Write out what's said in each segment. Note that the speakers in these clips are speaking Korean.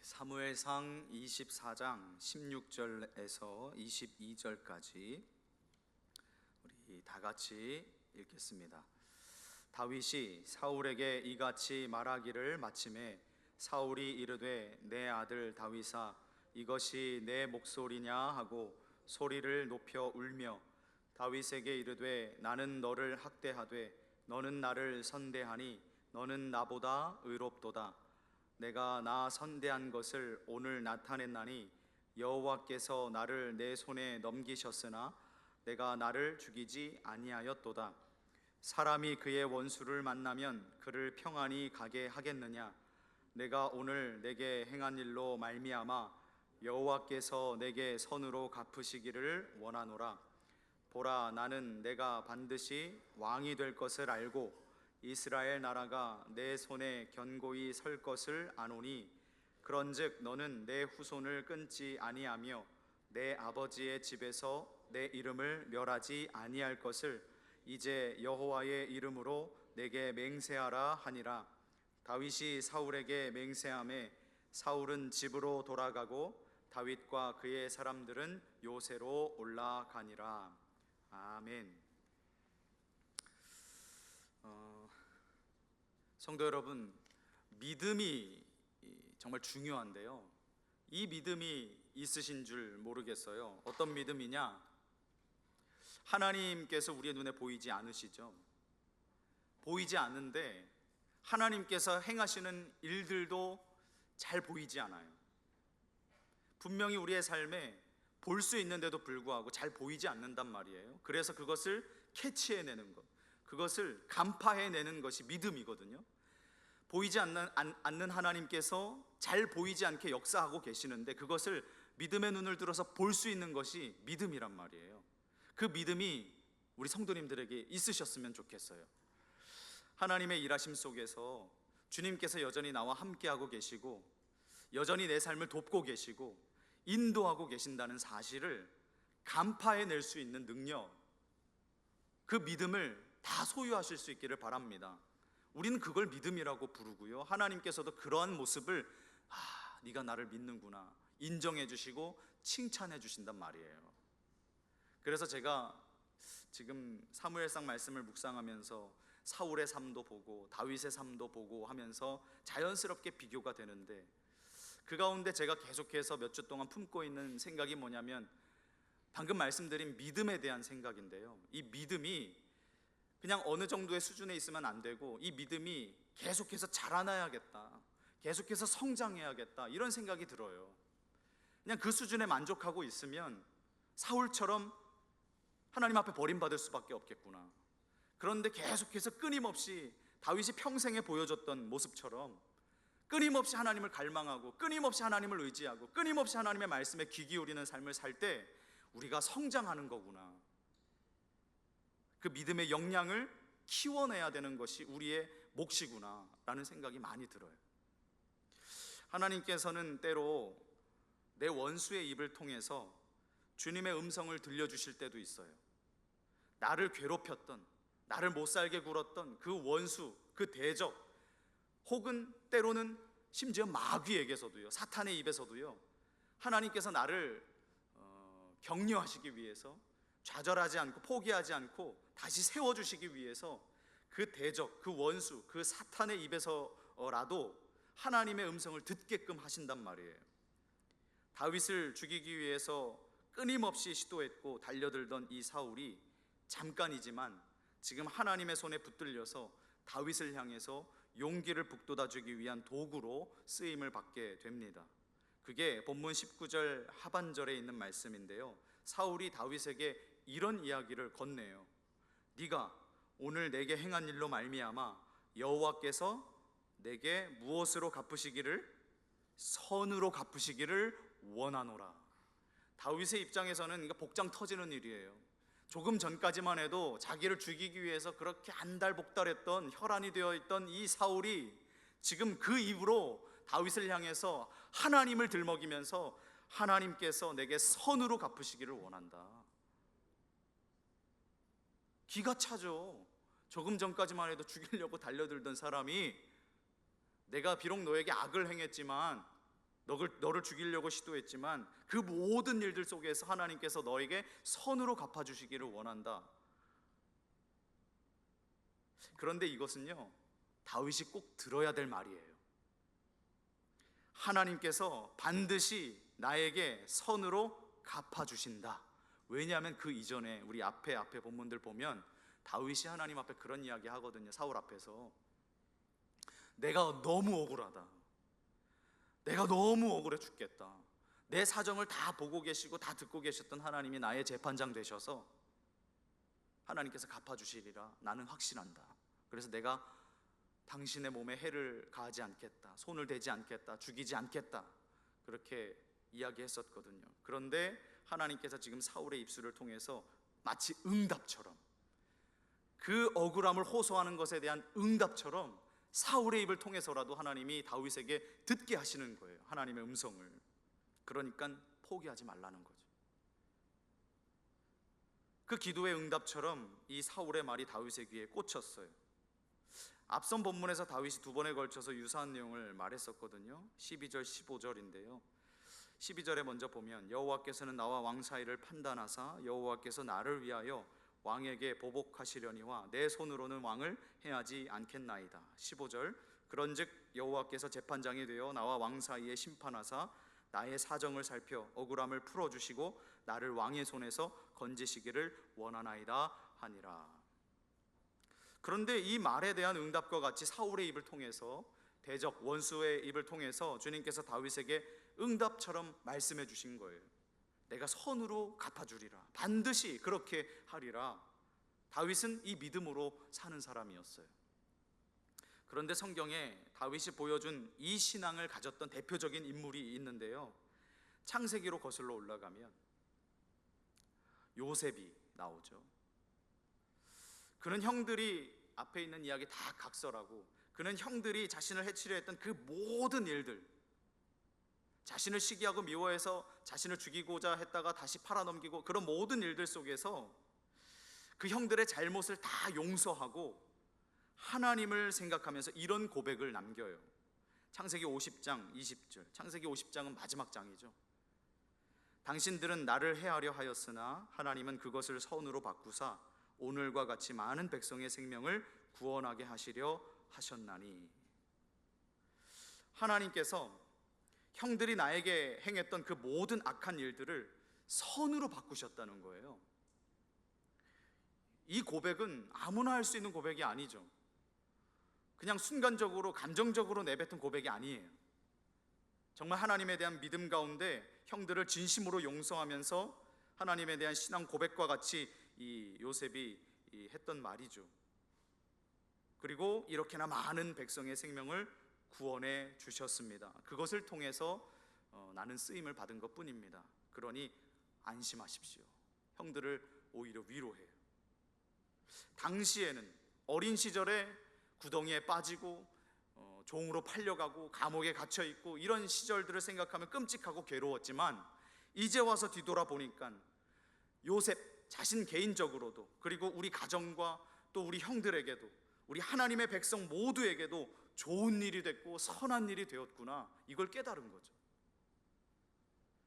사무엘상 24장 16절에서 22절까지 우리 다 같이 읽겠습니다. 다윗이 사울에게 이같이 말하기를 마침에 사울이 이르되 내 아들 다윗아 이것이 내 목소리냐 하고 소리를 높여 울며 다윗에게 이르되 나는 너를 학대하되 너는 나를 선대하니 너는 나보다 의롭도다. 내가 나 선대한 것을 오늘 나타냈나니 여호와께서 나를 내 손에 넘기셨으나 내가 나를 죽이지 아니하였도다. 사람이 그의 원수를 만나면 그를 평안히 가게 하겠느냐? 내가 오늘 내게 행한 일로 말미암아 여호와께서 내게 선으로 갚으시기를 원하노라. 보라, 나는 내가 반드시 왕이 될 것을 알고 이스라엘 나라가 내 손에 견고히 설 것을 아노니 그런즉 너는 내 후손을 끊지 아니하며 내 아버지의 집에서 내 이름을 멸하지 아니할 것을 이제 여호와의 이름으로 내게 맹세하라 하니라. 다윗이 사울에게 맹세하매 사울은 집으로 돌아가고 다윗과 그의 사람들은 요새로 올라가니라. 아멘. 성도 여러분, 믿음이 정말 중요한데요, 이 믿음이 있으신 줄 모르겠어요. 어떤 믿음이냐? 하나님께서 우리의 눈에 보이지 않으시죠? 보이지 않는데 하나님께서 행하시는 일들도 잘 보이지 않아요. 분명히 우리의 삶에 볼 수 있는데도 불구하고 잘 보이지 않는단 말이에요. 그래서 그것을 캐치해내는 것, 그것을 간파해내는 것이 믿음이거든요. 보이지 않는 하나님께서 잘 보이지 않게 역사하고 계시는데 그것을 믿음의 눈을 들어서 볼 수 있는 것이 믿음이란 말이에요. 그 믿음이 우리 성도님들에게 있으셨으면 좋겠어요. 하나님의 일하심 속에서 주님께서 여전히 나와 함께하고 계시고 여전히 내 삶을 돕고 계시고 인도하고 계신다는 사실을 간파해낼 수 있는 능력, 그 믿음을 다 소유하실 수 있기를 바랍니다. 우리는 그걸 믿음이라고 부르고요, 하나님께서도 그러한 모습을 네가 나를 믿는구나 인정해 주시고 칭찬해 주신단 말이에요. 그래서 제가 지금 사무엘상 말씀을 묵상하면서 사울의 삶도 보고 다윗의 삶도 보고 하면서 자연스럽게 비교가 되는데, 그 가운데 제가 계속해서 몇 주 동안 품고 있는 생각이 뭐냐면 방금 말씀드린 믿음에 대한 생각인데요, 이 믿음이 그냥 어느 정도의 수준에 있으면 안 되고 이 믿음이 계속해서 자라나야겠다, 계속해서 성장해야겠다, 이런 생각이 들어요. 그냥 그 수준에 만족하고 있으면 사울처럼 하나님 앞에 버림받을 수밖에 없겠구나. 그런데 계속해서 끊임없이 다윗이 평생에 보여줬던 모습처럼 끊임없이 하나님을 갈망하고 끊임없이 하나님을 의지하고 끊임없이 하나님의 말씀에 귀 기울이는 삶을 살 때 우리가 성장하는 거구나, 그 믿음의 역량을 키워내야 되는 것이 우리의 몫이구나 라는 생각이 많이 들어요. 하나님께서는 때로 내 원수의 입을 통해서 주님의 음성을 들려주실 때도 있어요. 나를 괴롭혔던, 나를 못살게 굴었던 그 원수, 그 대적, 혹은 때로는 심지어 마귀에게서도요, 사탄의 입에서도요, 하나님께서 나를 격려하시기 위해서, 좌절하지 않고 포기하지 않고 다시 세워주시기 위해서 그 대적, 그 원수, 그 사탄의 입에서라도 하나님의 음성을 듣게끔 하신단 말이에요. 다윗을 죽이기 위해서 끊임없이 시도했고 달려들던 이 사울이 잠깐이지만 지금 하나님의 손에 붙들려서 다윗을 향해서 용기를 북돋아주기 위한 도구로 쓰임을 받게 됩니다. 그게 본문 19절 하반절에 있는 말씀인데요, 사울이 다윗에게 이런 이야기를 건네요. 네가 오늘 내게 행한 일로 말미암아 여호와께서 내게 무엇으로 갚으시기를? 선으로 갚으시기를 원하노라. 다윗의 입장에서는 이거 복장 터지는 일이에요. 조금 전까지만 해도 자기를 죽이기 위해서 그렇게 안달복달했던, 혈안이 되어 있던 이 사울이 지금 그 입으로 다윗을 향해서 하나님을 들먹이면서 하나님께서 내게 선으로 갚으시기를 원한다. 기가 차죠. 조금 전까지만 해도 죽이려고 달려들던 사람이 내가 비록 너에게 악을 행했지만 너를 죽이려고 시도했지만 그 모든 일들 속에서 하나님께서 너에게 선으로 갚아주시기를 원한다. 그런데 이것은요, 다윗이 꼭 들어야 될 말이에요. 하나님께서 반드시 나에게 선으로 갚아주신다. 왜냐하면 그 이전에 우리 앞에 본문들 보면 다윗이 하나님 앞에 그런 이야기 하거든요. 사울 앞에서 내가 너무 억울하다, 내가 너무 억울해 죽겠다. 내 사정을 다 보고 계시고 다 듣고 계셨던 하나님이 나의 재판장 되셔서 하나님께서 갚아주시리라 나는 확신한다. 그래서 내가 당신의 몸에 해를 가하지 않겠다, 손을 대지 않겠다, 죽이지 않겠다, 그렇게 이야기했었거든요. 그런데 하나님께서 지금 사울의 입술을 통해서 마치 응답처럼, 그 억울함을 호소하는 것에 대한 응답처럼 사울의 입을 통해서라도 하나님이 다윗에게 듣게 하시는 거예요, 하나님의 음성을. 그러니까 포기하지 말라는 거죠. 그 기도의 응답처럼 이 사울의 말이 다윗의 귀에 꽂혔어요. 앞선 본문에서 다윗이 두 번에 걸쳐서 유사한 내용을 말했었거든요. 12절 15절인데요 12절에 먼저 보면 여호와께서는 나와 왕 사이를 판단하사 여호와께서 나를 위하여 왕에게 보복하시려니와 내 손으로는 왕을 해하지 않겠나이다. 15절 그런즉 여호와께서 재판장이 되어 나와 왕 사이에 심판하사 나의 사정을 살펴 억울함을 풀어주시고 나를 왕의 손에서 건지시기를 원하나이다 하니라. 그런데 이 말에 대한 응답과 같이 사울의 입을 통해서, 대적 원수의 입을 통해서 주님께서 다윗에게 응답처럼 말씀해 주신 거예요. 내가 선으로 갚아주리라, 반드시 그렇게 하리라. 다윗은 이 믿음으로 사는 사람이었어요. 그런데 성경에 다윗이 보여준 이 신앙을 가졌던 대표적인 인물이 있는데요, 창세기로 거슬러 올라가면 요셉이 나오죠. 그는 형들이 앞에 있는 이야기 다 각설하고, 그는 형들이 자신을 해치려 했던 그 모든 일들, 자신을 시기하고 미워해서 자신을 죽이고자 했다가 다시 팔아넘기고 그런 모든 일들 속에서 그 형들의 잘못을 다 용서하고 하나님을 생각하면서 이런 고백을 남겨요. 창세기 50장 20절. 창세기 50장은 마지막 장이죠. 당신들은 나를 해하려 하였으나 하나님은 그것을 선으로 바꾸사 오늘과 같이 많은 백성의 생명을 구원하게 하시려 하셨나니. 하나님께서 형들이 나에게 행했던 그 모든 악한 일들을 선으로 바꾸셨다는 거예요. 이 고백은 아무나 할 수 있는 고백이 아니죠. 그냥 순간적으로 감정적으로 내뱉은 고백이 아니에요. 정말 하나님에 대한 믿음 가운데 형들을 진심으로 용서하면서 하나님에 대한 신앙 고백과 같이 이 요셉이 했던 말이죠. 그리고 이렇게나 많은 백성의 생명을 구원해 주셨습니다. 그것을 통해서 나는 쓰임을 받은 것 뿐입니다. 그러니 안심하십시오. 형들을 오히려 위로해요. 당시에는 어린 시절에 구덩이에 빠지고 종으로 팔려가고 감옥에 갇혀 있고 이런 시절들을 생각하면 끔찍하고 괴로웠지만, 이제 와서 뒤돌아보니까 요셉 자신 개인적으로도, 그리고 우리 가정과 또 우리 형들에게도, 우리 하나님의 백성 모두에게도 좋은 일이 됐고 선한 일이 되었구나, 이걸 깨달은 거죠.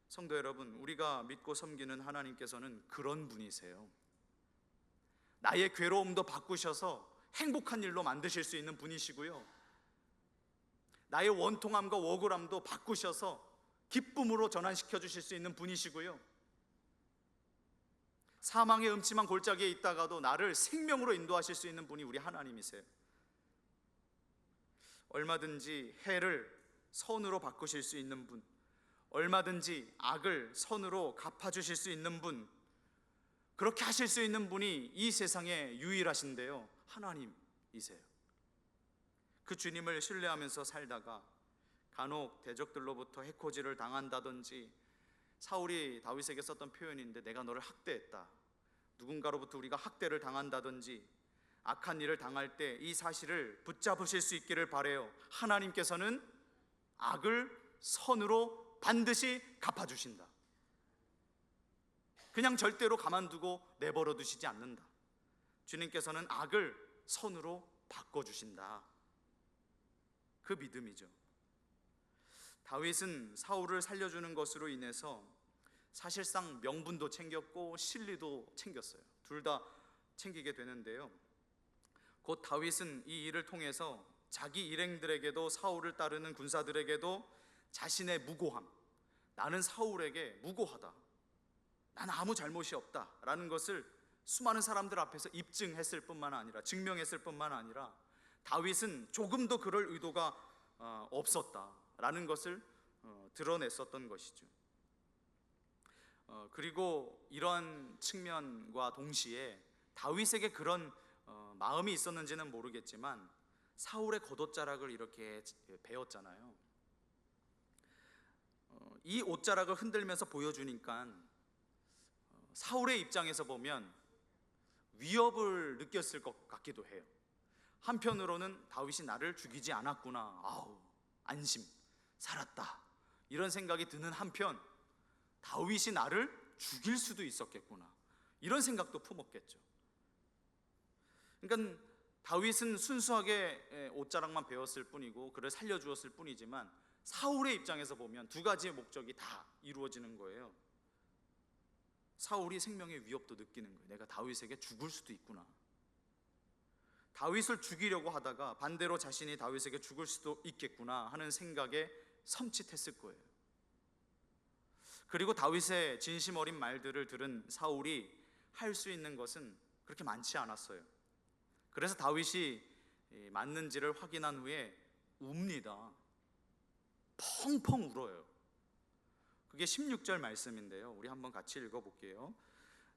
성도 여러분, 우리가 믿고 섬기는 하나님께서는 그런 분이세요. 나의 괴로움도 바꾸셔서 행복한 일로 만드실 수 있는 분이시고요, 나의 원통함과 억울함도 바꾸셔서 기쁨으로 전환시켜 주실 수 있는 분이시고요, 사망의 음침한 골짜기에 있다가도 나를 생명으로 인도하실 수 있는 분이 우리 하나님이세요. 얼마든지 해를 선으로 바꾸실 수 있는 분, 얼마든지 악을 선으로 갚아주실 수 있는 분, 그렇게 하실 수 있는 분이 이 세상에 유일하신데요, 하나님이세요. 그 주님을 신뢰하면서 살다가 간혹 대적들로부터 해코지를 당한다든지, 사울이 다윗에게 썼던 표현인데 내가 너를 학대했다, 누군가로부터 우리가 학대를 당한다든지 악한 일을 당할 때 이 사실을 붙잡으실 수 있기를 바라요. 하나님께서는 악을 선으로 반드시 갚아주신다. 그냥 절대로 가만두고 내버려 두시지 않는다. 주님께서는 악을 선으로 바꿔주신다. 그 믿음이죠. 다윗은 사울을 살려주는 것으로 인해서 사실상 명분도 챙겼고 실리도 챙겼어요. 둘 다 챙기게 되는데요. 곧 다윗은 이 일을 통해서 자기 일행들에게도, 사울을 따르는 군사들에게도 자신의 무고함, 나는 사울에게 무고하다, 나는 아무 잘못이 없다라는 것을 수많은 사람들 앞에서 입증했을 뿐만 아니라, 증명했을 뿐만 아니라, 다윗은 조금도 그럴 의도가 없었다라는 것을 드러냈었던 것이죠. 그리고 이런 측면과 동시에 다윗에게 그런 마음이 있었는지는 모르겠지만 사울의 겉옷자락을 이렇게 베었잖아요. 이 옷자락을 흔들면서 보여주니까 사울의 입장에서 보면 위협을 느꼈을 것 같기도 해요. 한편으로는 다윗이 나를 죽이지 않았구나, 아우 안심, 살았다, 이런 생각이 드는 한편 다윗이 나를 죽일 수도 있었겠구나, 이런 생각도 품었겠죠. 그러니까 다윗은 순수하게 옷자락만 베었을 뿐이고 그를 살려주었을 뿐이지만 사울의 입장에서 보면 두 가지의 목적이 다 이루어지는 거예요. 사울이 생명의 위협도 느끼는 거예요. 내가 다윗에게 죽을 수도 있구나. 다윗을 죽이려고 하다가 반대로 자신이 다윗에게 죽을 수도 있겠구나 하는 생각에 섬찟했을 거예요. 그리고 다윗의 진심 어린 말들을 들은 사울이 할 수 있는 것은 그렇게 많지 않았어요. 그래서 다윗이 맞는지를 확인한 후에 웁니다. 펑펑 울어요. 그게 16절 말씀인데요, 우리 한번 같이 읽어볼게요.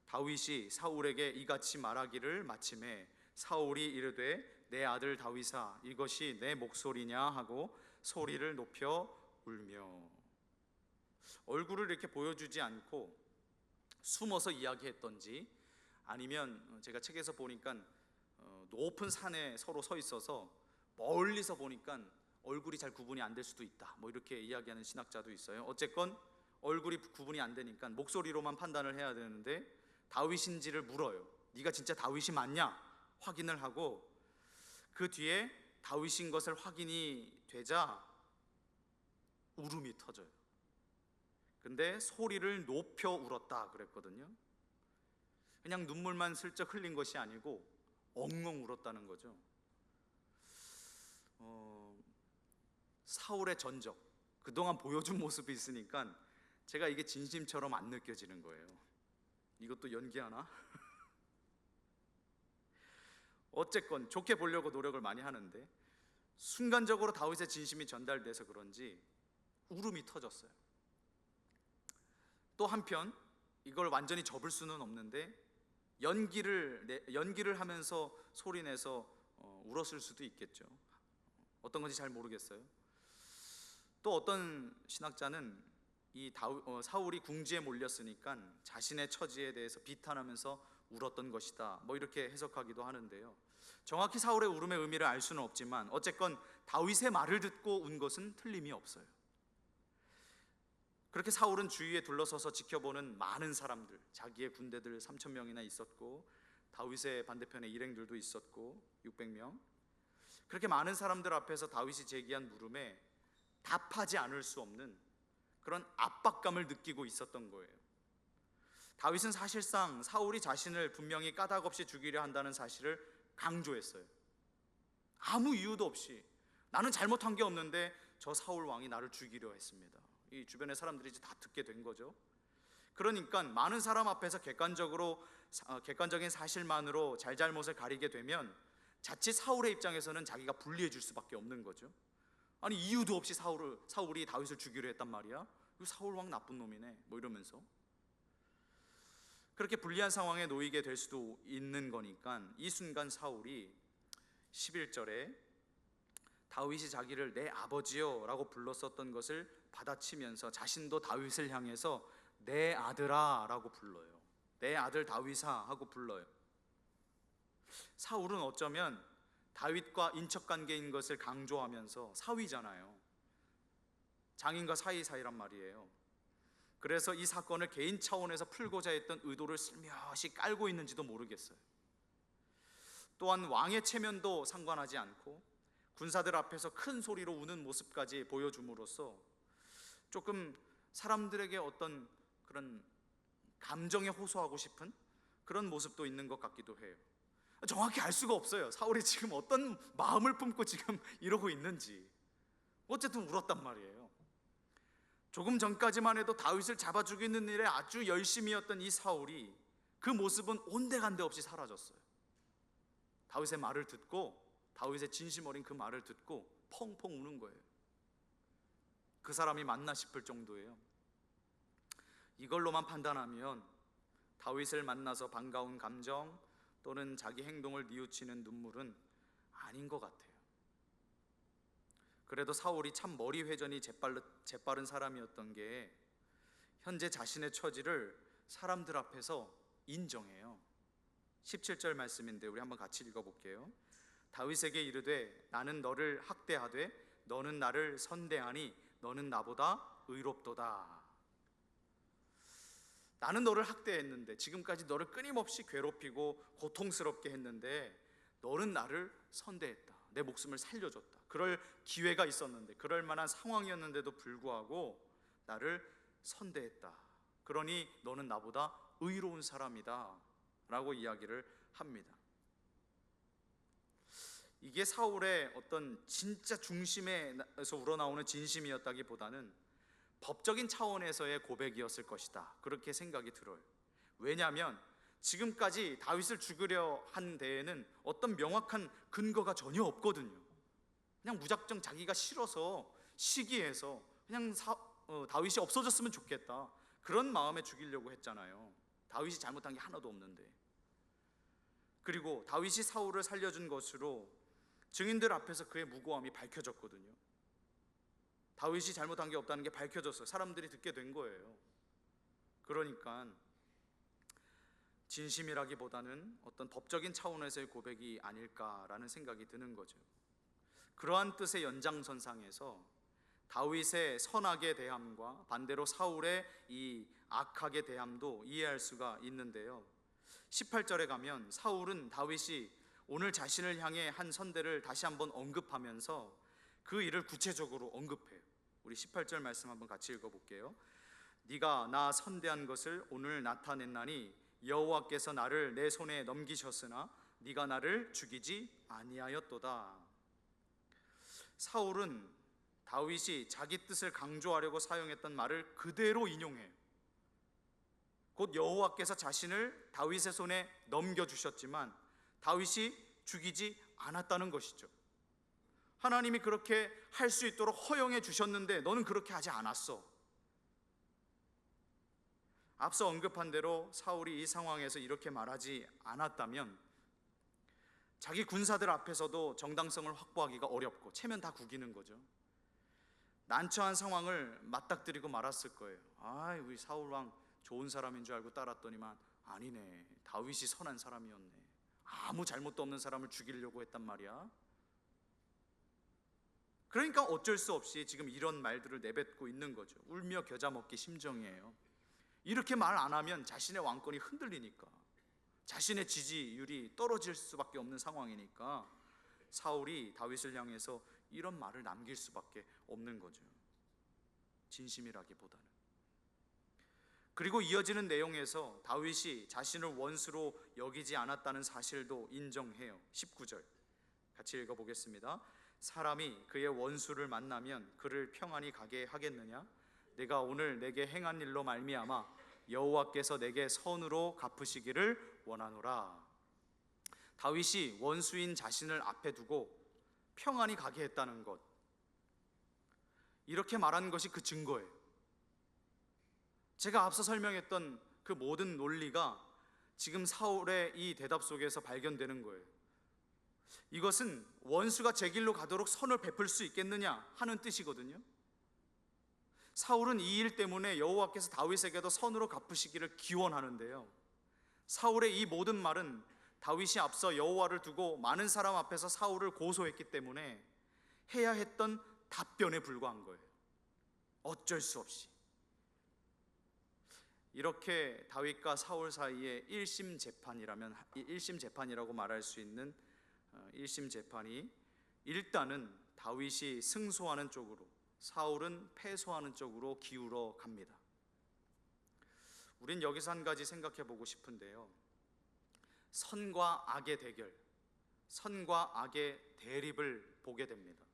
다윗이 사울에게 이같이 말하기를 마침에 사울이 이르되 내 아들 다윗아 이것이 내 목소리냐 하고 소리를 높여 울며. 얼굴을 이렇게 보여주지 않고 숨어서 이야기했던지, 아니면 제가 책에서 보니까 높은 산에 서로 서 있어서 멀리서 보니까 얼굴이 잘 구분이 안 될 수도 있다, 뭐 이렇게 이야기하는 신학자도 있어요. 어쨌건 얼굴이 구분이 안 되니까 목소리로만 판단을 해야 되는데 다윗인지를 물어요. 네가 진짜 다윗이 맞냐 확인을 하고, 그 뒤에 다윗인 것을 확인이 되자 울음이 터져요. 근데 소리를 높여 울었다 그랬거든요. 그냥 눈물만 슬쩍 흘린 것이 아니고 엉엉 울었다는 거죠. 사울의 전적, 그동안 보여준 모습이 있으니까 제가 이게 진심처럼 안 느껴지는 거예요. 이것도 연기하나? 어쨌건 좋게 보려고 노력을 많이 하는데 순간적으로 다윗의 진심이 전달돼서 그런지 울음이 터졌어요. 또 한편 이걸 완전히 접을 수는 없는데 연기를 하면서 소리내서 울었을 수도 있겠죠. 어떤 건지 잘 모르겠어요. 또 어떤 신학자는 사울이 궁지에 몰렸으니까 자신의 처지에 대해서 비탄하면서 울었던 것이다, 뭐 이렇게 해석하기도 하는데요. 정확히 사울의 울음의 의미를 알 수는 없지만 어쨌건 다윗의 말을 듣고 운 것은 틀림이 없어요. 그렇게 사울은 주위에 둘러서서 지켜보는 많은 사람들, 자기의 군대들 3,000명이나 있었고 다윗의 반대편에 일행들도 있었고 600명, 그렇게 많은 사람들 앞에서 다윗이 제기한 물음에 답하지 않을 수 없는 그런 압박감을 느끼고 있었던 거예요. 다윗은 사실상 사울이 자신을 분명히 까닭없이 죽이려 한다는 사실을 강조했어요. 아무 이유도 없이 나는 잘못한 게 없는데 저 사울 왕이 나를 죽이려 했습니다. 이 주변의 사람들이 이제 다 듣게 된 거죠. 그러니까 많은 사람 앞에서 객관적인 사실만으로 잘잘못을 가리게 되면 자칫 사울의 입장에서는 자기가 불리해질 수밖에 없는 거죠. 아니 이유도 없이 사울이 다윗을 죽이려 했단 말이야, 사울 왕 나쁜 놈이네, 뭐 이러면서 그렇게 불리한 상황에 놓이게 될 수도 있는 거니까 이 순간 사울이 11절에 다윗이 자기를 내 아버지요 라고 불렀었던 것을 받아치면서 자신도 다윗을 향해서 내 아들아 라고 불러요. 내 아들 다윗아 하고 불러요. 사울은 어쩌면 다윗과 인척관계인 것을 강조하면서 사위잖아요. 장인과 사이란 말이에요. 그래서 이 사건을 개인 차원에서 풀고자 했던 의도를 슬며시 깔고 있는지도 모르겠어요. 또한 왕의 체면도 상관하지 않고 군사들 앞에서 큰 소리로 우는 모습까지 보여줌으로써 조금 사람들에게 어떤 그런 감정에 호소하고 싶은 그런 모습도 있는 것 같기도 해요. 정확히 알 수가 없어요. 사울이 지금 어떤 마음을 품고 지금 이러고 있는지. 어쨌든 울었단 말이에요. 조금 전까지만 해도 다윗을 잡아 죽이는 일에 아주 열심이었던 이 사울이 그 모습은 온데간데 없이 사라졌어요. 다윗의 말을 듣고, 다윗의 진심 어린 그 말을 듣고 펑펑 우는 거예요. 그 사람이 맞나 싶을 정도예요. 이걸로만 판단하면 다윗을 만나서 반가운 감정 또는 자기 행동을 뉘우치는 눈물은 아닌 것 같아요. 그래도 사울이 참 머리 회전이 재빠른 사람이었던 게 현재 자신의 처지를 사람들 앞에서 인정해요. 17절 말씀인데 우리 한번 같이 읽어볼게요. 다윗에게 이르되 나는 너를 학대하되 너는 나를 선대하니 너는 나보다 의롭도다. 나는 너를 학대했는데, 지금까지 너를 끊임없이 괴롭히고 고통스럽게 했는데 너는 나를 선대했다. 내 목숨을 살려줬다. 그럴 기회가 있었는데, 그럴 만한 상황이었는데도 불구하고 나를 선대했다. 그러니 너는 나보다 의로운 사람이다 라고 이야기를 합니다. 이게 사울의 어떤 진짜 중심에서 우러나오는 진심이었다기보다는 법적인 차원에서의 고백이었을 것이다, 그렇게 생각이 들어요. 왜냐하면 지금까지 다윗을 죽이려 한 데에는 어떤 명확한 근거가 전혀 없거든요. 그냥 무작정 자기가 싫어서 시기해서 그냥 다윗이 없어졌으면 좋겠다, 그런 마음에 죽이려고 했잖아요. 다윗이 잘못한 게 하나도 없는데. 그리고 다윗이 사울을 살려준 것으로 증인들 앞에서 그의 무고함이 밝혀졌거든요. 다윗이 잘못한 게 없다는 게 밝혀졌어요. 사람들이 듣게 된 거예요. 그러니까 진심이라기보다는 어떤 법적인 차원에서의 고백이 아닐까라는 생각이 드는 거죠. 그러한 뜻의 연장선상에서 다윗의 선악에 대함과 반대로 사울의 이 악하게 대함도 이해할 수가 있는데요. 18절에 가면 사울은 다윗이 오늘 자신을 향해 한 선대를 다시 한번 언급하면서 그 일을 구체적으로 언급해요. 우리 18절 말씀 한번 같이 읽어볼게요. 네가 나 선대한 것을 오늘 나타냈나니 여호와께서 나를 내 손에 넘기셨으나 네가 나를 죽이지 아니하였도다. 사울은 다윗이 자기 뜻을 강조하려고 사용했던 말을 그대로 인용해요. 곧 여호와께서 자신을 다윗의 손에 넘겨주셨지만 다윗이 죽이지 않았다는 것이죠. 하나님이 그렇게 할 수 있도록 허용해 주셨는데 너는 그렇게 하지 않았어. 앞서 언급한 대로 사울이 이 상황에서 이렇게 말하지 않았다면 자기 군사들 앞에서도 정당성을 확보하기가 어렵고 체면 다 구기는 거죠. 난처한 상황을 맞닥뜨리고 말았을 거예요. 우리 사울왕 좋은 사람인 줄 알고 따랐더니만 아니네, 다윗이 선한 사람이었네. 아무 잘못도 없는 사람을 죽이려고 했단 말이야. 그러니까 어쩔 수 없이 지금 이런 말들을 내뱉고 있는 거죠. 울며 겨자 먹기 심정이에요. 이렇게 말 안 하면 자신의 왕권이 흔들리니까, 자신의 지지율이 떨어질 수밖에 없는 상황이니까 사울이 다윗을 향해서 이런 말을 남길 수밖에 없는 거죠. 진심이라기보다는. 그리고 이어지는 내용에서 다윗이 자신을 원수로 여기지 않았다는 사실도 인정해요. 19절 같이 읽어보겠습니다. 사람이 그의 원수를 만나면 그를 평안히 가게 하겠느냐? 내가 오늘 내게 행한 일로 말미암아 여호와께서 내게 선으로 갚으시기를 원하노라. 다윗이 원수인 자신을 앞에 두고 평안히 가게 했다는 것, 이렇게 말한 것이 그 증거예요. 제가 앞서 설명했던 그 모든 논리가 지금 사울의 이 대답 속에서 발견되는 거예요. 이것은 원수가 제 길로 가도록 선을 베풀 수 있겠느냐 하는 뜻이거든요. 사울은 이 일 때문에 여호와께서 다윗에게도 선으로 갚으시기를 기원하는데요, 사울의 이 모든 말은 다윗이 앞서 여호와를 두고 많은 사람 앞에서 사울을 고소했기 때문에 해야 했던 답변에 불과한 거예요. 어쩔 수 없이. 이렇게 다윗과 사울 사이에 1심 재판이라고 말할 수 있는 1심 재판이 일단은 다윗이 승소하는 쪽으로, 사울은 패소하는 쪽으로 기울어 갑니다. 우린 여기서 한 가지 생각해 보고 싶은데요, 선과 악의 대결, 선과 악의 대립을 보게 됩니다.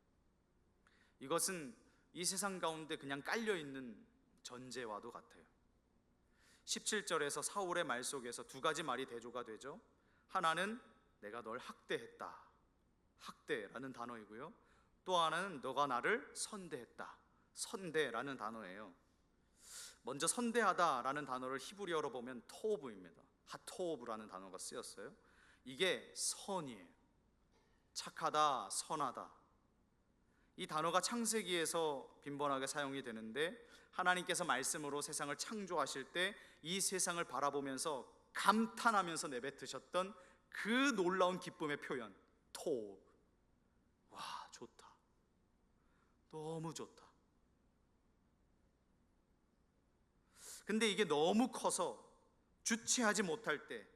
이것은 이 세상 가운데 그냥 깔려있는 전제와도 같아요. 17절에서 사울의 말 속에서 두 가지 말이 대조가 되죠. 하나는 내가 널 학대했다, 학대라는 단어이고요, 또 하나는 너가 나를 선대했다, 선대라는 단어예요. 먼저 선대하다라는 단어를 히브리어로 보면 토브입니다. 하토브라는 단어가 쓰였어요. 이게 선이에요. 착하다, 선하다. 이 단어가 창세기에서 빈번하게 사용이 되는데, 하나님께서 말씀으로 세상을 창조하실 때 이 세상을 바라보면서 감탄하면서 내뱉으셨던 그 놀라운 기쁨의 표현, 토브. 와, 좋다, 너무 좋다. 근데 이게 너무 커서 주체하지 못할 때,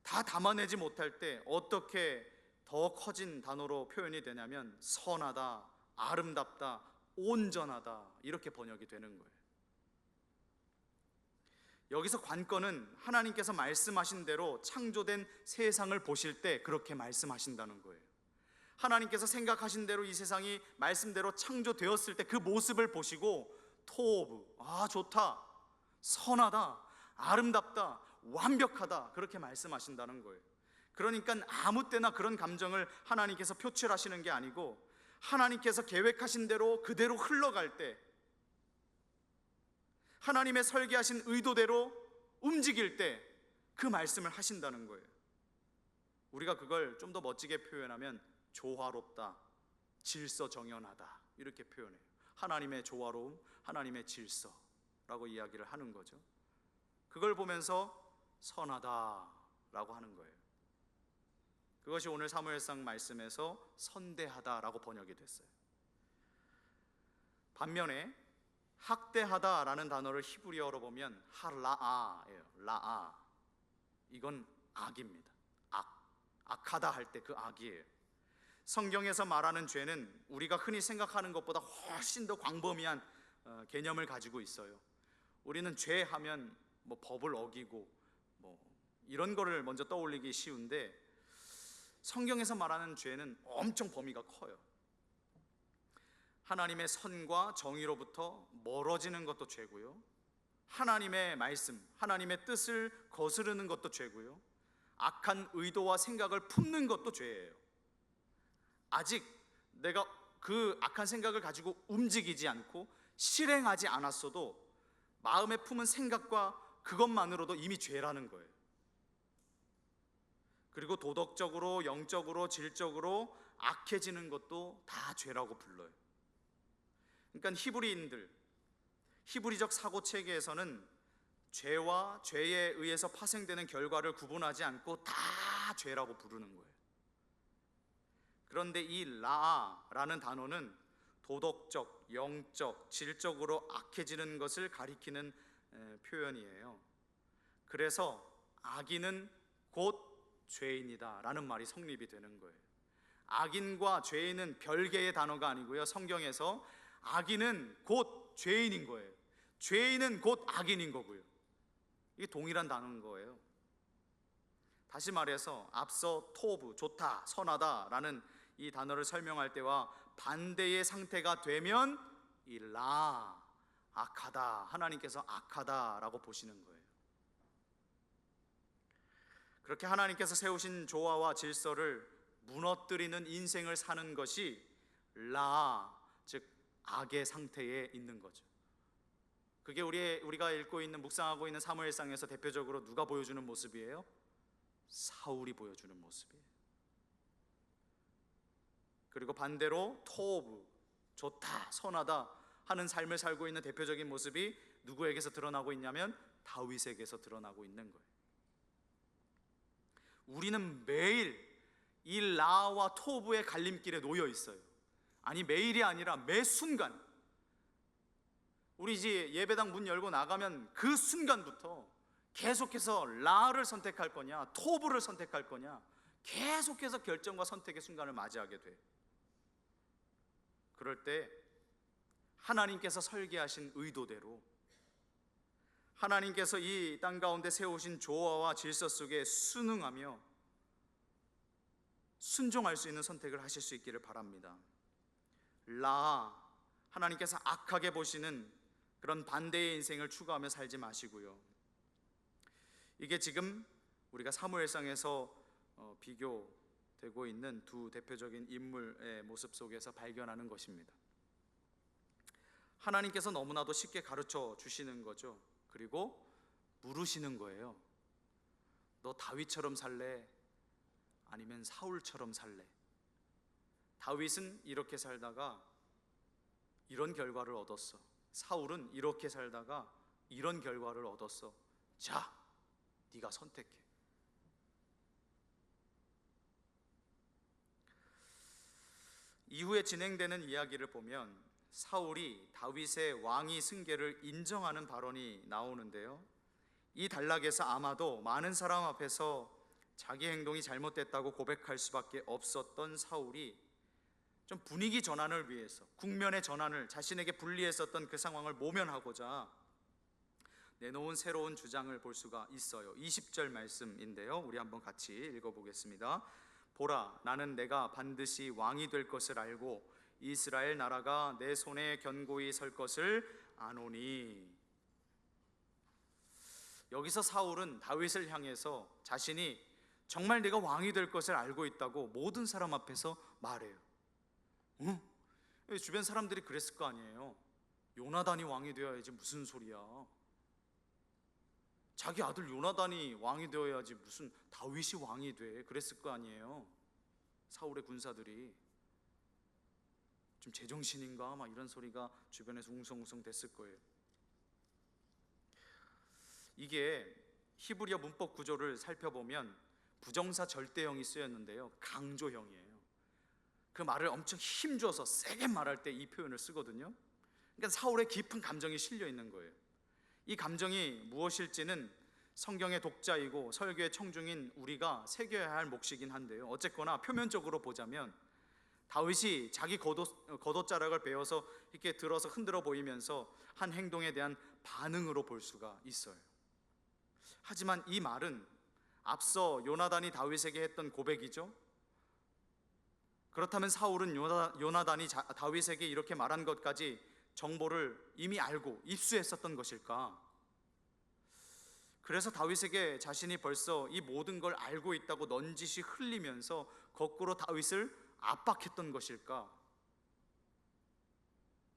다 담아내지 못할 때 어떻게 더 커진 단어로 표현이 되냐면 선하다, 아름답다, 온전하다, 이렇게 번역이 되는 거예요. 여기서 관건은 하나님께서 말씀하신 대로 창조된 세상을 보실 때 그렇게 말씀하신다는 거예요. 하나님께서 생각하신 대로 이 세상이 말씀대로 창조되었을 때 그 모습을 보시고 토브, 아 좋다, 선하다, 아름답다, 완벽하다, 그렇게 말씀하신다는 거예요. 그러니까 아무 때나 그런 감정을 하나님께서 표출하시는 게 아니고, 하나님께서 계획하신 대로 그대로 흘러갈 때, 하나님의 설계하신 의도대로 움직일 때 그 말씀을 하신다는 거예요. 우리가 그걸 좀 더 멋지게 표현하면 조화롭다, 질서정연하다, 이렇게 표현해요. 하나님의 조화로움, 하나님의 질서라고 이야기를 하는 거죠. 그걸 보면서 선하다라고 하는 거예요. 그것이 오늘 사무엘상 말씀에서 선대하다라고 번역이 됐어요. 반면에 학대하다라는 단어를 히브리어로 보면 하라아예요. 라아. 이건 악입니다. 악하다 할 때 그 악이에요. 성경에서 말하는 죄는 우리가 흔히 생각하는 것보다 훨씬 더 광범위한 개념을 가지고 있어요. 우리는 죄하면 뭐 법을 어기고 뭐 이런 거를 먼저 떠올리기 쉬운데, 성경에서 말하는 죄는 엄청 범위가 커요. 하나님의 선과 정의로부터 멀어지는 것도 죄고요, 하나님의 말씀, 하나님의 뜻을 거스르는 것도 죄고요, 악한 의도와 생각을 품는 것도 죄예요. 아직 내가 그 악한 생각을 가지고 움직이지 않고 실행하지 않았어도 마음에 품은 생각과 그것만으로도 이미 죄라는 거예요. 그리고 도덕적으로, 영적으로, 질적으로 악해지는 것도 다 죄라고 불러요. 그러니까 히브리적 사고 체계에서는 죄와 죄에 의해서 파생되는 결과를 구분하지 않고 다 죄라고 부르는 거예요. 그런데 이 라라는 단어는 도덕적, 영적, 질적으로 악해지는 것을 가리키는 표현이에요. 그래서 악인은 곧 죄인이다 라는 말이 성립이 되는 거예요. 악인과 죄인은 별개의 단어가 아니고요, 성경에서 악인은 곧 죄인인 거예요. 죄인은 곧 악인인 거고요. 이게 동일한 단어인 거예요. 다시 말해서 앞서 토브, 좋다, 선하다 라는 이 단어를 설명할 때와 반대의 상태가 되면 이 라, 악하다, 하나님께서 악하다라고 보시는 거예요. 그렇게 하나님께서 세우신 조화와 질서를 무너뜨리는 인생을 사는 것이 라, 즉 악의 상태에 있는 거죠. 그게 우리가 읽고 있는, 묵상하고 있는 사무엘상에서 대표적으로 누가 보여주는 모습이에요? 사울이 보여주는 모습이에요. 그리고 반대로 토브, 좋다, 선하다 하는 삶을 살고 있는 대표적인 모습이 누구에게서 드러나고 있냐면 다윗에게서 드러나고 있는 거예요. 우리는 매일 이 라와 토브의 갈림길에 놓여 있어요. 아니, 매일이 아니라 매 순간. 우리 이제 예배당 문 열고 나가면 그 순간부터 계속해서 라를 선택할 거냐, 토브를 선택할 거냐, 계속해서 결정과 선택의 순간을 맞이하게 돼. 그럴 때 하나님께서 설계하신 의도대로 하나님께서 이 땅 가운데 세우신 조화와 질서 속에 순응하며 순종할 수 있는 선택을 하실 수 있기를 바랍니다. 하나님께서 악하게 보시는 그런 반대의 인생을 추구하며 살지 마시고요. 이게 지금 우리가 사무엘상에서 비교되고 있는 두 대표적인 인물의 모습 속에서 발견하는 것입니다. 하나님께서 너무나도 쉽게 가르쳐 주시는 거죠. 그리고 물으시는 거예요. 너 다윗처럼 살래? 아니면 사울처럼 살래? 다윗은 이렇게 살다가 이런 결과를 얻었어. 사울은 이렇게 살다가 이런 결과를 얻었어. 자, 네가 선택해. 이후에 진행되는 이야기를 보면 사울이 다윗의 왕위 승계를 인정하는 발언이 나오는데요, 이 단락에서 아마도 많은 사람 앞에서 자기 행동이 잘못됐다고 고백할 수밖에 없었던 사울이 좀 분위기 전환을 위해서, 국면의 전환을, 자신에게 불리했었던 그 상황을 모면하고자 내놓은 새로운 주장을 볼 수가 있어요. 20절 말씀인데요, 우리 한번 같이 읽어보겠습니다. 보라, 나는 내가 반드시 왕이 될 것을 알고 이스라엘 나라가 내 손에 견고히 설 것을 아노니. 여기서 사울은 다윗을 향해서 자신이 정말 내가 왕이 될 것을 알고 있다고 모든 사람 앞에서 말해요. 주변 사람들이 그랬을 거 아니에요. 요나단이 왕이 되어야지 무슨 소리야. 자기 아들 요나단이 왕이 되어야지 무슨 다윗이 왕이 돼. 그랬을 거 아니에요. 사울의 군사들이 좀 제정신인가 막 이런 소리가 주변에서 웅성웅성 됐을 거예요. 이게 히브리어 문법 구조를 살펴보면 부정사 절대형이 쓰였는데요, 강조형이에요. 그 말을 엄청 힘줘서 세게 말할 때 이 표현을 쓰거든요. 그러니까 사울의 깊은 감정이 실려 있는 거예요. 이 감정이 무엇일지는 성경의 독자이고 설교의 청중인 우리가 새겨야 할 몫이긴 한데요, 어쨌거나 표면적으로 보자면 다윗이 자기 겉옷자락을 베어서 이렇게 들어서 흔들어 보이면서 한 행동에 대한 반응으로 볼 수가 있어요. 하지만 이 말은 앞서 요나단이 다윗에게 했던 고백이죠. 그렇다면 사울은 요나단이 다윗에게 이렇게 말한 것까지 정보를 이미 알고 입수했었던 것일까? 그래서 다윗에게 자신이 벌써 이 모든 걸 알고 있다고 넌지시 흘리면서 거꾸로 다윗을 압박했던 것일까?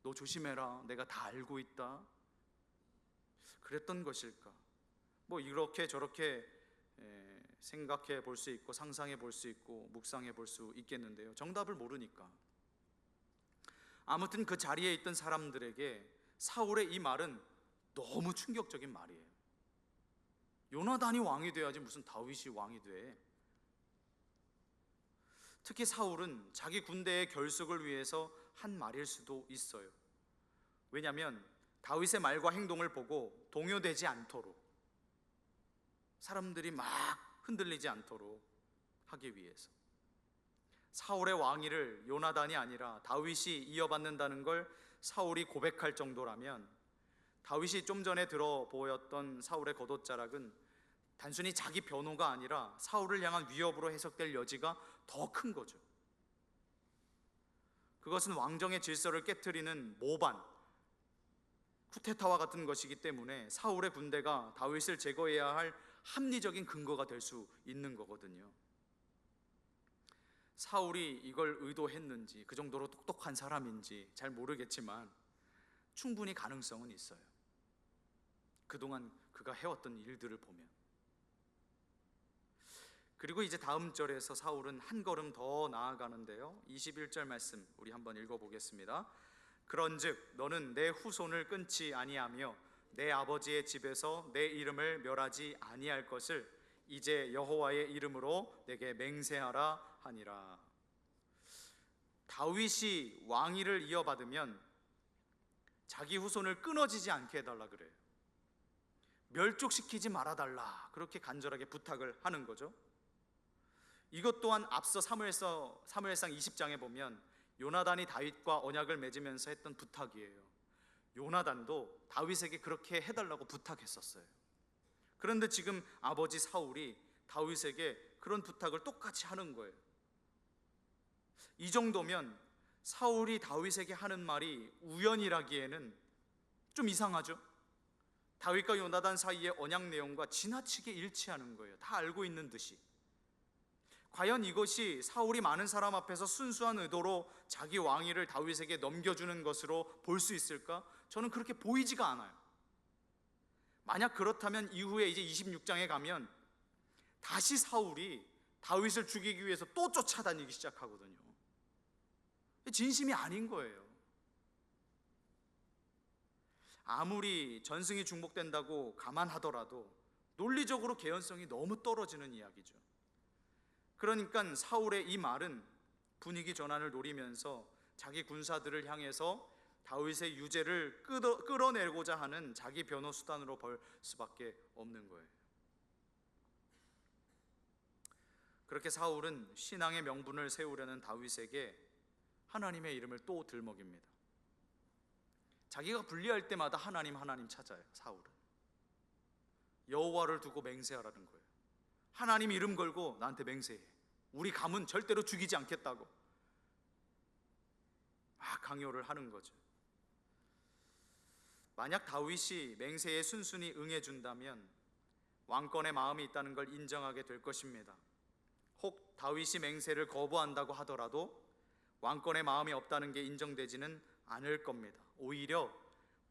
너 조심해라, 내가 다 알고 있다, 그랬던 것일까? 뭐 이렇게 저렇게 생각해 볼 수 있고 상상해 볼 수 있고 묵상해 볼 수 있겠는데요, 정답을 모르니까. 아무튼 그 자리에 있던 사람들에게 사울의 이 말은 너무 충격적인 말이에요. 요나단이 왕이 돼야지 무슨 다윗이 왕이 돼. 특히 사울은 자기 군대의 결속을 위해서 한 말일 수도 있어요. 왜냐하면 다윗의 말과 행동을 보고 동요되지 않도록, 사람들이 막 흔들리지 않도록 하기 위해서. 사울의 왕위를 요나단이 아니라 다윗이 이어받는다는 걸 사울이 고백할 정도라면, 다윗이 좀 전에 들어 보였던 사울의 겉옷자락은 단순히 자기 변호가 아니라 사울을 향한 위협으로 해석될 여지가 더 큰 거죠. 그것은 왕정의 질서를 깨트리는 모반, 쿠데타와 같은 것이기 때문에 사울의 군대가 다윗을 제거해야 할 합리적인 근거가 될 수 있는 거거든요. 사울이 이걸 의도했는지, 그 정도로 똑똑한 사람인지 잘 모르겠지만 충분히 가능성은 있어요. 그동안 그가 해왔던 일들을 보면. 그리고 이제 다음 절에서 사울은 한 걸음 더 나아가는데요, 21절 말씀 우리 한번 읽어보겠습니다. 그런즉 너는 내 후손을 끊지 아니하며 내 아버지의 집에서 내 이름을 멸하지 아니할 것을 이제 여호와의 이름으로 내게 맹세하라 하니라. 다윗이 왕위를 이어받으면 자기 후손을 끊어지지 않게 해달라 그래요. 멸족시키지 말아달라, 그렇게 간절하게 부탁을 하는 거죠. 이것 또한 앞서 사무엘상 20장에 보면 요나단이 다윗과 언약을 맺으면서 했던 부탁이에요. 요나단도 다윗에게 그렇게 해달라고 부탁했었어요. 그런데 지금 아버지 사울이 다윗에게 그런 부탁을 똑같이 하는 거예요. 이 정도면 사울이 다윗에게 하는 말이 우연이라기에는 좀 이상하죠. 다윗과 요나단 사이의 언약 내용과 지나치게 일치하는 거예요. 다 알고 있는 듯이. 과연 이것이 사울이 많은 사람 앞에서 순수한 의도로 자기 왕위를 다윗에게 넘겨주는 것으로 볼 수 있을까? 저는 그렇게 보이지가 않아요. 만약 그렇다면 이후에 이제 26장에 가면 다시 사울이 다윗을 죽이기 위해서 또 쫓아다니기 시작하거든요. 진심이 아닌 거예요. 아무리 전승이 중복된다고 감안하더라도 논리적으로 개연성이 너무 떨어지는 이야기죠. 그러니까 사울의 이 말은 분위기 전환을 노리면서 자기 군사들을 향해서 다윗의 유죄를 끌어내고자 하는 자기 변호 수단으로 볼 수밖에 없는 거예요. 그렇게 사울은 신앙의 명분을 세우려는 다윗에게 하나님의 이름을 또 들먹입니다. 자기가 불리할 때마다 하나님 찾아요. 사울은 여호와를 두고 맹세하라는 거예요. 하나님 이름 걸고 나한테 맹세해. 우리 가문 절대로 죽이지 않겠다고 강요를 하는 거죠. 만약 다윗이 맹세에 순순히 응해준다면 왕권의 마음이 있다는 걸 인정하게 될 것입니다. 혹 다윗이 맹세를 거부한다고 하더라도 왕권의 마음이 없다는 게 인정되지는 않을 겁니다. 오히려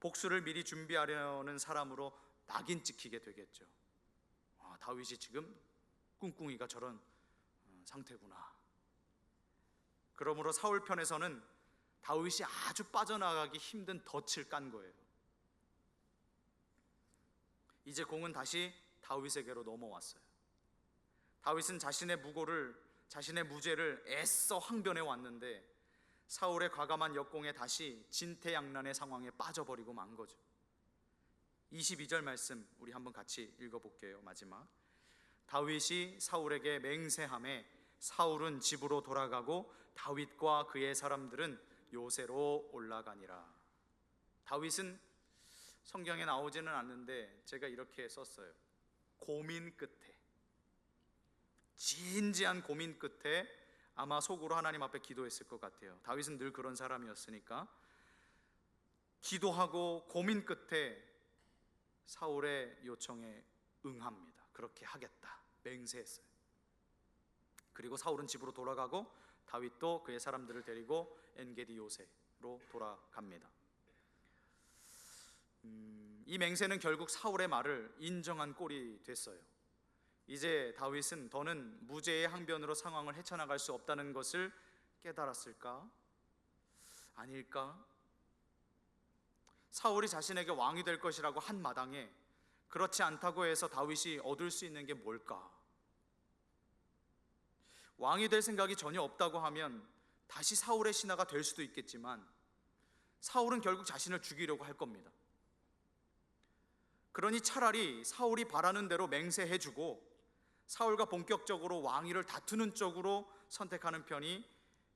복수를 미리 준비하려는 사람으로 낙인 찍히게 되겠죠. 다윗이 지금 꿍꿍이가 저런 상태구나. 그러므로 사울 편에서는 다윗이 아주 빠져나가기 힘든 덫을 깐 거예요. 이제 공은 다시 다윗에게로 넘어왔어요. 다윗은 자신의 무죄를 애써 항변해 왔는데 사울의 과감한 역공에 다시 진퇴양난의 상황에 빠져버리고 만 거죠. 22절 말씀 우리 한번 같이 읽어볼게요. 마지막. 다윗이 사울에게 맹세하매 사울은 집으로 돌아가고 다윗과 그의 사람들은 요새로 올라가니라. 다윗은 성경에 나오지는 않는데 제가 이렇게 썼어요. 고민 끝에, 진지한 고민 끝에 아마 속으로 하나님 앞에 기도했을 것 같아요. 다윗은 늘 그런 사람이었으니까. 기도하고 고민 끝에 사울의 요청에 응합니다. 그렇게 하겠다 맹세했어요. 그리고 사울은 집으로 돌아가고 다윗도 그의 사람들을 데리고 엔게디 요새로 돌아갑니다. 이 맹세는 결국 사울의 말을 인정한 꼴이 됐어요. 이제 다윗은 더는 무죄의 항변으로 상황을 헤쳐나갈 수 없다는 것을 깨달았을까? 아닐까? 사울이 자신에게 왕이 될 것이라고 한 마당에 그렇지 않다고 해서 다윗이 얻을 수 있는 게 뭘까? 왕이 될 생각이 전혀 없다고 하면 다시 사울의 신하가 될 수도 있겠지만 사울은 결국 자신을 죽이려고 할 겁니다. 그러니 차라리 사울이 바라는 대로 맹세해주고 사울과 본격적으로 왕위를 다투는 쪽으로 선택하는 편이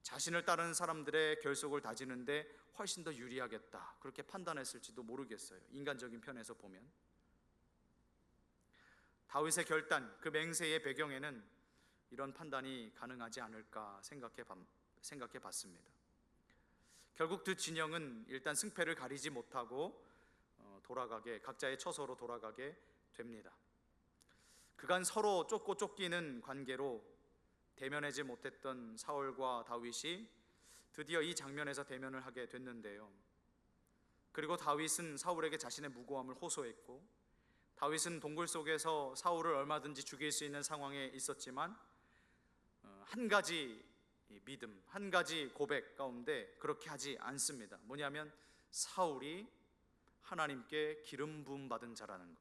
자신을 따르는 사람들의 결속을 다지는데 훨씬 더 유리하겠다, 그렇게 판단했을지도 모르겠어요. 인간적인 편에서 보면. 다윗의 결단, 그 맹세의 배경에는 이런 판단이 가능하지 않을까 생각해 봤습니다. 결국 두 진영은 일단 승패를 가리지 못하고 각자의 처소로 돌아가게 됩니다. 그간 서로 쫓고 쫓기는 관계로 대면하지 못했던 사울과 다윗이 드디어 이 장면에서 대면을 하게 됐는데요. 그리고 다윗은 사울에게 자신의 무고함을 호소했고, 다윗은 동굴 속에서 사울을 얼마든지 죽일 수 있는 상황에 있었지만 한 가지 믿음, 한 가지 고백 가운데 그렇게 하지 않습니다. 뭐냐면 사울이 하나님께 기름 부음 받은 자라는 것.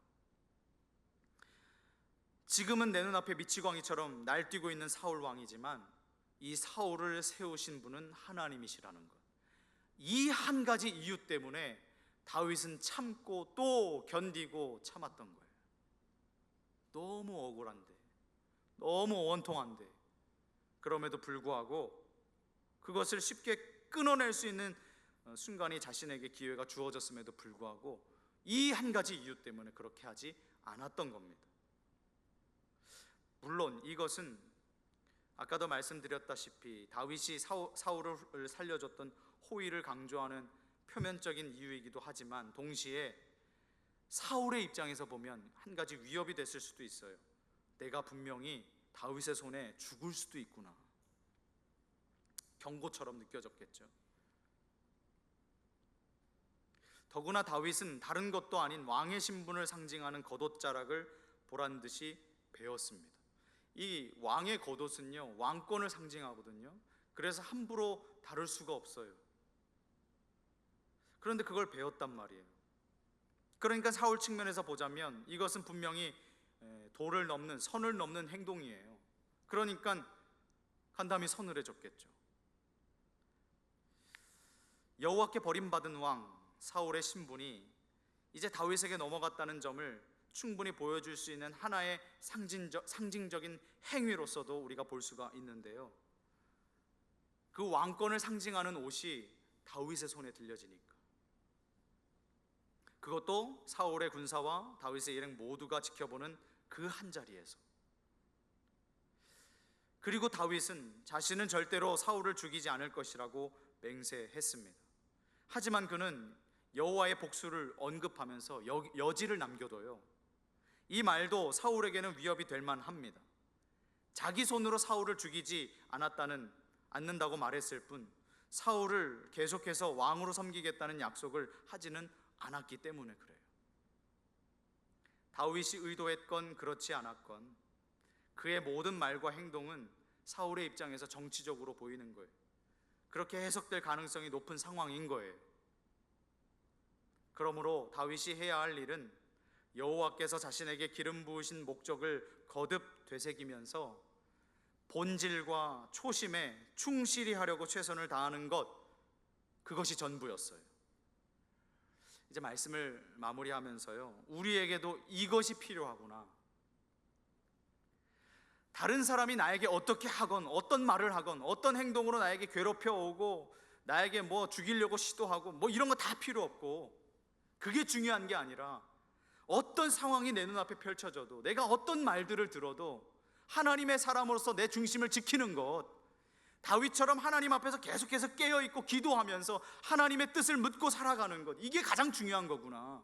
지금은 내 눈앞에 미치광이처럼 날뛰고 있는 사울 왕이지만 이 사울을 세우신 분은 하나님이시라는 것. 이 한 가지 이유 때문에 다윗은 참고 또 견디고 참았던 거예요. 너무 억울한데, 너무 원통한데, 그럼에도 불구하고 그것을 쉽게 끊어낼 수 있는 순간이 자신에게 기회가 주어졌음에도 불구하고 이 한 가지 이유 때문에 그렇게 하지 않았던 겁니다. 물론 이것은 아까도 말씀드렸다시피 다윗이 사울을 살려줬던 호의를 강조하는 표면적인 이유이기도 하지만 동시에 사울의 입장에서 보면 한 가지 위협이 됐을 수도 있어요. 내가 분명히 다윗의 손에 죽을 수도 있구나. 경고처럼 느껴졌겠죠. 더구나 다윗은 다른 것도 아닌 왕의 신분을 상징하는 겉옷자락을 보란 듯이 베었습니다. 이 왕의 겉옷은요, 왕권을 상징하거든요. 그래서 함부로 다룰 수가 없어요. 그런데 그걸 베었단 말이에요. 그러니까 사울 측면에서 보자면 이것은 분명히 도를 넘는, 선을 넘는 행동이에요. 그러니까 간담이 서늘해졌겠죠. 여호와께 버림받은 왕 사울의 신분이 이제 다윗에게 넘어갔다는 점을 충분히 보여줄 수 있는 하나의 상징적인 행위로서도 우리가 볼 수가 있는데요. 그 왕권을 상징하는 옷이 다윗의 손에 들려지니까, 그것도 사울의 군사와 다윗의 일행 모두가 지켜보는 그 한 자리에서. 그리고 다윗은 자신은 절대로 사울을 죽이지 않을 것이라고 맹세했습니다. 하지만 그는 여호와의 복수를 언급하면서 여지를 남겨둬요. 이 말도 사울에게는 위협이 될 만합니다. 자기 손으로 사울을 죽이지 않는다고 말했을 뿐 사울을 계속해서 왕으로 섬기겠다는 약속을 하지는 않았기 때문에 그래요. 다윗이 의도했건 그렇지 않았건 그의 모든 말과 행동은 사울의 입장에서 정치적으로 보이는 거예요. 그렇게 해석될 가능성이 높은 상황인 거예요. 그러므로 다윗이 해야 할 일은 여호와께서 자신에게 기름 부으신 목적을 거듭 되새기면서 본질과 초심에 충실히 하려고 최선을 다하는 것, 그것이 전부였어요. 이제 말씀을 마무리하면서요, 우리에게도 이것이 필요하구나. 다른 사람이 나에게 어떻게 하건, 어떤 말을 하건, 어떤 행동으로 나에게 괴롭혀 오고 나에게 뭐 죽이려고 시도하고 뭐 이런 거 다 필요 없고, 그게 중요한 게 아니라 어떤 상황이 내 눈앞에 펼쳐져도, 내가 어떤 말들을 들어도 하나님의 사람으로서 내 중심을 지키는 것, 다윗처럼 하나님 앞에서 계속해서 깨어있고 기도하면서 하나님의 뜻을 묻고 살아가는 것, 이게 가장 중요한 거구나.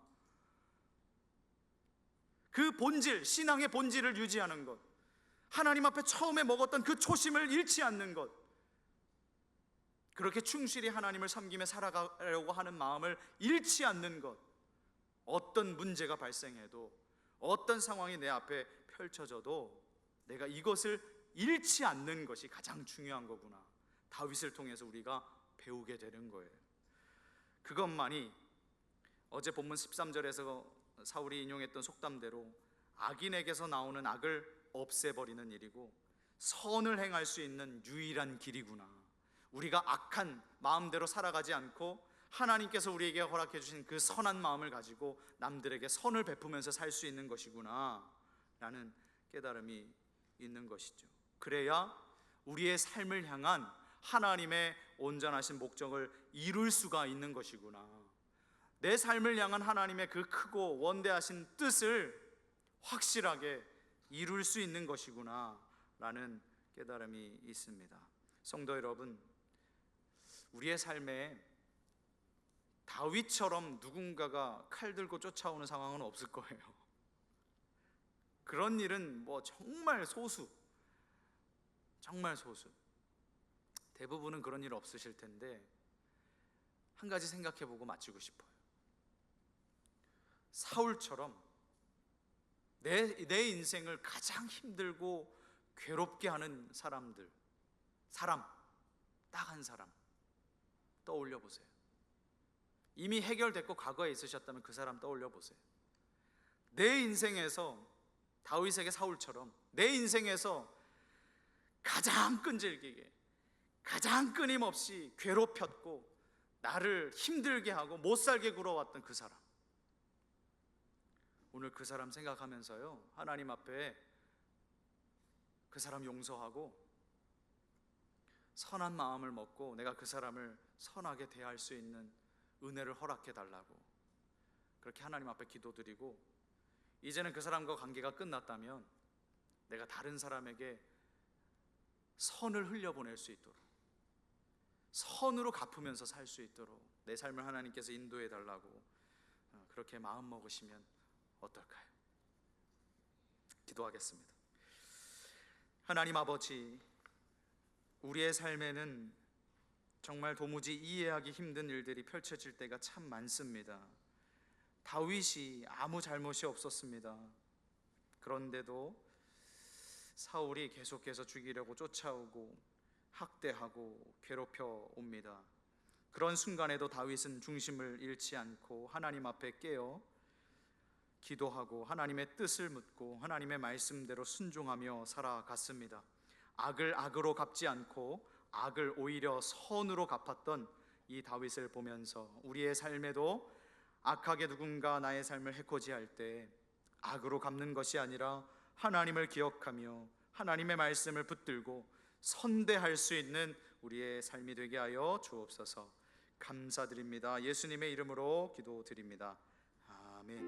그 본질, 신앙의 본질을 유지하는 것, 하나님 앞에 처음에 먹었던 그 초심을 잃지 않는 것, 그렇게 충실히 하나님을 섬기며 살아가려고 하는 마음을 잃지 않는 것, 어떤 문제가 발생해도, 어떤 상황이 내 앞에 펼쳐져도 내가 이것을 잃지 않는 것이 가장 중요한 거구나. 다윗을 통해서 우리가 배우게 되는 거예요. 그것만이 어제 본문 13절에서 사울이 인용했던 속담대로 악인에게서 나오는 악을 없애버리는 일이고 선을 행할 수 있는 유일한 길이구나. 우리가 악한 마음대로 살아가지 않고 하나님께서 우리에게 허락해 주신 그 선한 마음을 가지고 남들에게 선을 베푸면서 살 수 있는 것이구나 라는 깨달음이 있는 것이죠. 그래야 우리의 삶을 향한 하나님의 온전하신 목적을 이룰 수가 있는 것이구나. 내 삶을 향한 하나님의 그 크고 원대하신 뜻을 확실하게 이룰 수 있는 것이구나 라는 깨달음이 있습니다. 성도 여러분, 우리의 삶에 다윗처럼 누군가가 칼 들고 쫓아오는 상황은 없을 거예요. 그런 일은 뭐 정말 소수, 정말 소수. 대부분은 그런 일 없으실 텐데 한 가지 생각해보고 마치고 싶어요. 사울처럼 내 인생을 가장 힘들고 괴롭게 하는 사람, 딱 한 사람 떠올려 보세요. 이미 해결됐고 과거에 있으셨다면 그 사람 떠올려 보세요. 내 인생에서 다윗에게 사울처럼 내 인생에서 가장 끈질기게, 가장 끊임없이 괴롭혔고 나를 힘들게 하고 못살게 굴어왔던 그 사람, 오늘 그 사람 생각하면서요, 하나님 앞에 그 사람 용서하고 선한 마음을 먹고 내가 그 사람을 선하게 대할 수 있는 은혜를 허락해 달라고 그렇게 하나님 앞에 기도드리고, 이제는 그 사람과 관계가 끝났다면 내가 다른 사람에게 선을 흘려보낼 수 있도록, 선으로 갚으면서 살 수 있도록 내 삶을 하나님께서 인도해 달라고 그렇게 마음 먹으시면 어떨까요? 기도하겠습니다. 하나님 아버지, 우리의 삶에는 정말 도무지 이해하기 힘든 일들이 펼쳐질 때가 참 많습니다. 다윗이 아무 잘못이 없었습니다. 그런데도 사울이 계속해서 죽이려고 쫓아오고 학대하고 괴롭혀 옵니다. 그런 순간에도 다윗은 중심을 잃지 않고 하나님 앞에 깨어 기도하고 하나님의 뜻을 묻고 하나님의 말씀대로 순종하며 살아갔습니다. 악을 악으로 갚지 않고 악을 오히려 선으로 갚았던 이 다윗을 보면서 우리의 삶에도 악하게 누군가 나의 삶을 해코지할 때 악으로 갚는 것이 아니라 하나님을 기억하며 하나님의 말씀을 붙들고 선대할 수 있는 우리의 삶이 되게 하여 주옵소서. 감사드립니다. 예수님의 이름으로 기도드립니다.